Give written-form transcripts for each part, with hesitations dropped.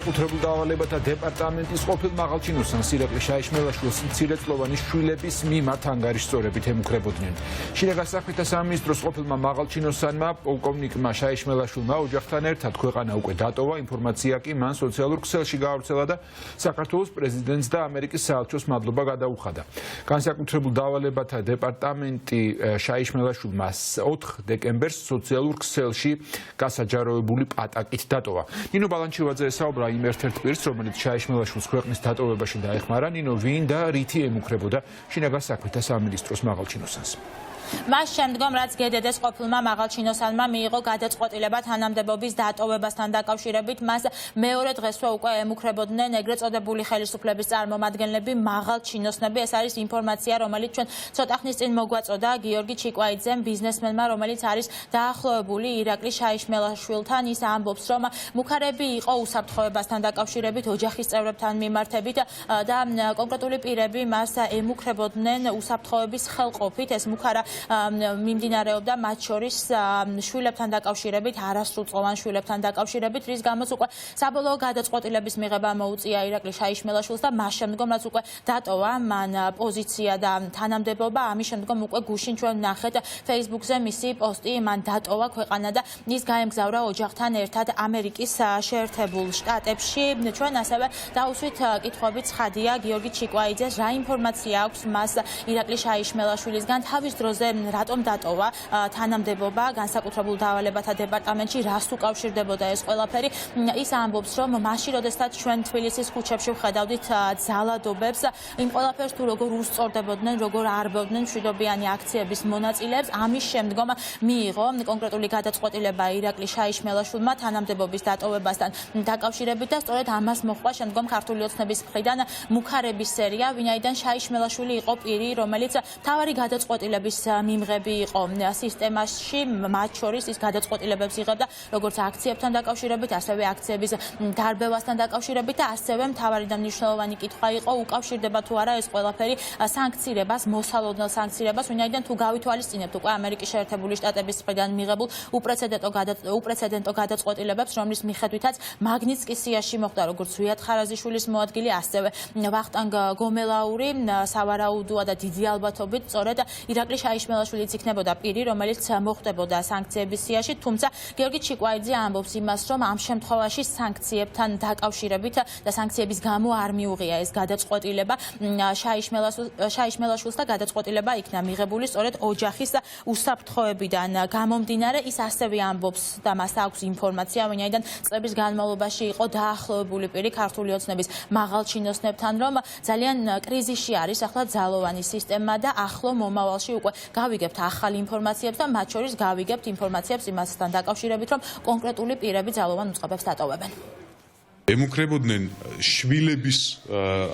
განსაკუთრებულ დავალებათა დეპარტამენტის ყოფილ მაღალჩინოსანს ირაკლი შაიშმელაშვილს მცირეწლოვანი შვილების მიმართ ანგარიშწორებით ემუქრებოდნენ. შინაგან საქმეთა სამინისტროს ყოფილმა მაღალჩინოსანმა პოლკოვნიკმა შაიშმელაშვილმა ოჯახთან ერთად ქვეყანა უკვე დატოვა, ინფორმაცია კი მან სოციალურ ქსელში გაავრცელა და საქართველოს პრეზიდენტს და ამერიკის საელჩოს მადლობა გადაუხადა. განსაკუთრებულ დავალებათა დეპარტამენტი შაიშმელაშვილმა 4 დეკემბერს სოციალურ ქსელში გასაჯაროებული პატაკით დატოვა. ნინო ბალანჩივაძე ესაუბრა იმ ერთ-ერთ პირს, რომელიც შაიშმელაშვილს ქვეყნის დატოვებაში დაეხმარა. ნინო, ვინ და რითი ემუქრებოდა შინაგან საქმეთა სამინისტროს მაღალჩინოსანს? მას შემდგომ, რაც გედედეს ყოფილმა მაღალჩინოსანმა მიიღო გადაწყვეტილება თანამდებობის დატოვებასთან დაკავშირებით, მას მეორე დღესვე უკვე ემუქრებოდნენ ეგრეთ წოდებული ხელისუფლების წარმომადგენლები, მაღალჩინოსნები. ეს არის ინფორმაცია, რომელიც ჩვენ ცოტა ხნის წინ მოგვაწოდა გიორგი ჩიკვაიძემ, ბიზნესმენმა, რომელიც არის დაახლოებული ირაკლი შაიშმელაშვილთან. ის ამბობს, რომ მუქარები იყო უსაფრთხოებასთან დაკავშირებით, ოჯახის წევრებთან მიმართებით და კონკრეტული პირები მას ემუქრებოდნენ უსაფრთხოების ხელყოფით. ეს მუქარა მიმდინარეობდა მათ შორის შვილებთან დაკავშირებით, არასრულწლოვან შვილებთან დაკავშირებით, რის გამოც უკვე საბოლოო გადაწყვეტილების მიღება მოუწია ირაკლი შაიშმელაშვილს და მას შემდგომ, რაც უკვე დატოვა მან პოზიცია და თანამდებობა, ამის შემდგომ უკვე გუშინ ჩვენ ვნახეთ Facebook-ზე მისი პოსტი, მან დატოვა ქვეყანა და ის გაემგზავრა ოჯახთან ერთად ამერიკის შეერთებულ შტატებში. ჩვენ ასევე დავუსვით კითხვებით ცხადია გიორგი ჩიკვაიძეს, რა ინფორმაცია აქვს მას ირაკლი შაიშმელაშვილისგან, თავის დროზე რატომ დატოვა თანამდებობა განსაკუთრებულ დავალებათა დეპარტამენტში, რას უკავშირდებოდა ეს ყველაფერი. ის ამბობს, რომ მაშინ, როდესაც ჩვენ თბილისის ქუჩებში ვხედავდით ძალადობებს, იმ ყველაფერს თუ როგორ უსწორდებოდნენ, როგორ არბევდნენ მშვიდობიანი აქციების მონაწილეებს, ამის შემდგომ მიიღო კონკრეტული გადაწყვეტილება ირაკლი შაიშმელაშვილმა თანამდებობის დატოვებასთან დაკავშირებით და სწორედ ამას მოჰყვა შემდგომ ქართული ოცნების მხრიდან მუქარების სერია, ვინაიდან შაიშმელაშვილი იყო პირი, რომელიც მთავარი გადაწყვეტილების მიმღები იყო სისტემაში, მათ შორის ის გადაწყვეტილებებს იღებდა როგორც აქციებთან დაკავშირებით, ასევე აქციების დარბევასთან დაკავშირებით და ასევე მთავარი და მნიშვნელოვანი კითხვა იყო, უკავშირდება თუ არა ეს ყველაფერი სანქცირებას, მოსალოდნელ სანქცირებას, ვინაიდან თუ გავითვალისწინებთ უკვე ამერიკის შეერთებული შტატების მხრიდან მიღებულ უპრეცედენტო გადაწყვეტილებებს, რომლის მიხედვითაც მაგნიცკის სიაში მოხდა როგორც ზვიად ხარაზიშვილის მოადგილე, ასევე ვახტანგ გომელაური, სავარაუდოა და დიდი ალბათობით სწორედ ირაკლი შაიშმელაშვილიც იქნებოდა პირი, რომელიც მოხდებოდა სანქციების სიაში, თუმცა გიორგი ჩიკვაიძე ამბობს იმას, რომ ამ შემთხვევაში სანქციებთან დაკავშირებით და სანქციების გამო არ მიუღია ეს გადაწყვეტილება შაიშმელაშვილს და გადაწყვეტილება იქნა მიღებული სწორედ ოჯახის უსაფრთხოებიდან გამომდინარე. ის ასევე ამბობს და მას აქვს ინფორმაცია, ვინაიდან წლების განმავლობაში იყო დაახლოებული პირი ქართული ოცნების მაღალჩინოსნებთან, რომ ძალიან კრიზისში არის ახლა ძალოვანი სისტემა და ახლო მომავალში უკვე გავიგებთ ახალ ინფორმაციებს და მათ შორის გავიგებთ ინფორმაციებს იმასთან დაკავშირებით, რომ კონკრეტული პირები ძალოვან უწყებებს დატოვებენ. ემუქრებოდნენ შვილების,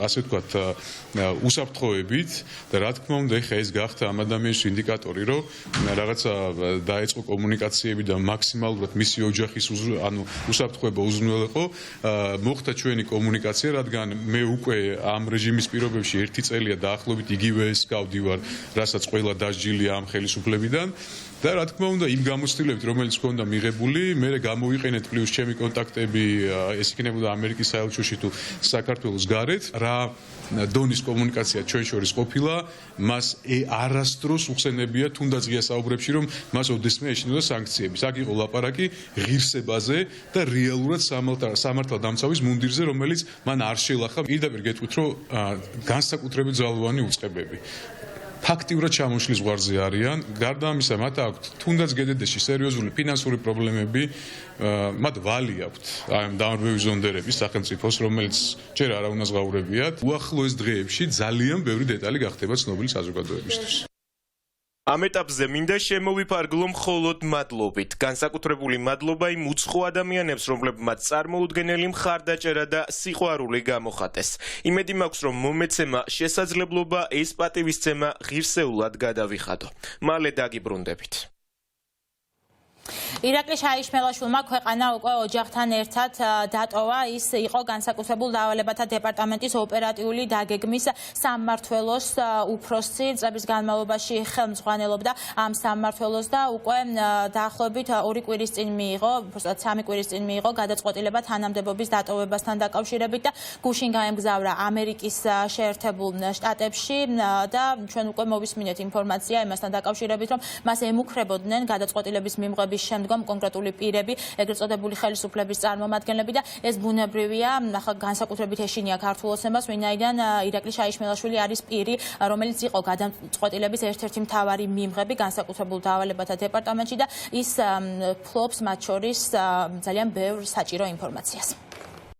ასე ვთქვათ, უსაფრთხოებით და რა თქმა უნდა, ეხა ეს გახდა ამ ადამიანის ინდიკატორი, რომ რაღაცა დაეწყო კომუნიკაციები და მაქსიმალურად მისი ოჯახის უსაფრთხოება უზრუნველყო. მოხდა ჩვენი კომუნიკაცია, რადგან მე უკვე ამ რეჟიმის პირობებში 1 წელია დაახლოებით იგივე ეს გავდივარ, რასაც ყველა დასჯილია ამ ხელისუფლებიდან. და რა თქმა უნდა, იმ გამოცდილებით, რომელიც ჰქონდა მიღებული, მე გამოვიყენეთ პლუს ჩემი კონტაქტები, ეს იქნებოდა ამერიკის საელჩოში თუ საქართველოს გარეთ, რა დონის კომუნიკაცია ჩვენ შორის ყოფილა, მას არასდროს უხსენებია თუნდაც ღია საუბრებში, რომ მას ოდესმე ეშინოდა სანქციები. აქ იყო ლაპარაკი ღირსებაზე და რეალურად სამართალდამცავის მუნდირზე, რომელიც მან არ შეელახა. პირდაპირ გეტყვით, რომ განსაკუთრებით ძალოვანი უწყებები ფაქტიურად ჩამოშლის ზღვარზე არიან. გარდა ამისა, მათ აქვთ თუნდაც გედედეში სერიოზული ფინანსური პრობლემები, მათ ვალი აქვთ აი ამ დამრბევი ზონდერების სახელმწიფოს, რომელიც ჯერ არ უნდა ზღაურებიათ. უახლოეს დღეებში ძალიან ბევრი დეტალი გახდება ცნობილი საზოგადოებისთვის. ამ ეტაპზე მინდა შემოვიფარგლო მხოლოდ მადლობით. განსაკუთრებული მადლობა იმ უცხო ადამიანებს, რომლებმაც წარმოუდგენელი მხარდაჭერა და სიყვარული გამოხატეს. იმედი მაქვს, რომ მომეცემა შესაძლებლობა ეს პატივისცემა ღირსეულად გადავიხადო. მალე დაგიბრუნდებით. ირაკლი შაიშმელაშვილმა ქვეყანა უკვე ოჯახთან ერთად დატოვა. ის იყო განსაკუთრებულ დავალებათა დეპარტამენტის ოპერატიული დაგეგმის სამმართველოს უფროსი. წლების განმავლობაში ხელმძღვანელობდა ამ სამმართველოს და უკვე დაახლოებით 2 კვირის წინ მიიღო, უბრალოდ 3 კვირის წინ მიიღო გადაწყვეტილება თანამდებობის დატოვებასთან დაკავშირებით და გუშინ გაემგზავრა ამერიკის შეერთებულ შტატებში და ჩვენ უკვე მოვისმინეთ ინფორმაცია იმასთან დაკავშირებით, რომ მას ემუქრებოდნენ გადაწყვეტილების მიმღების შემდგომ კონკრეტული პირები, ეგრეთ წოდებული ხელისუფლების წარმომადგენლები და ეს ბუნებრივია, ახლა განსაკუთრებით ეშინია ქართულ ოცნებას, ვინაიდან ირაკლი შაიშმელაშვილი არის პირი, რომელიც იყო გადაწყვეტილების ერთ-ერთი მთავარი მიმღები განსაკუთრებულ დავალებათა დეპარტამენტში და ის ფლობს მათ შორის ძალიან ბევრ საჭირო ინფორმაციას.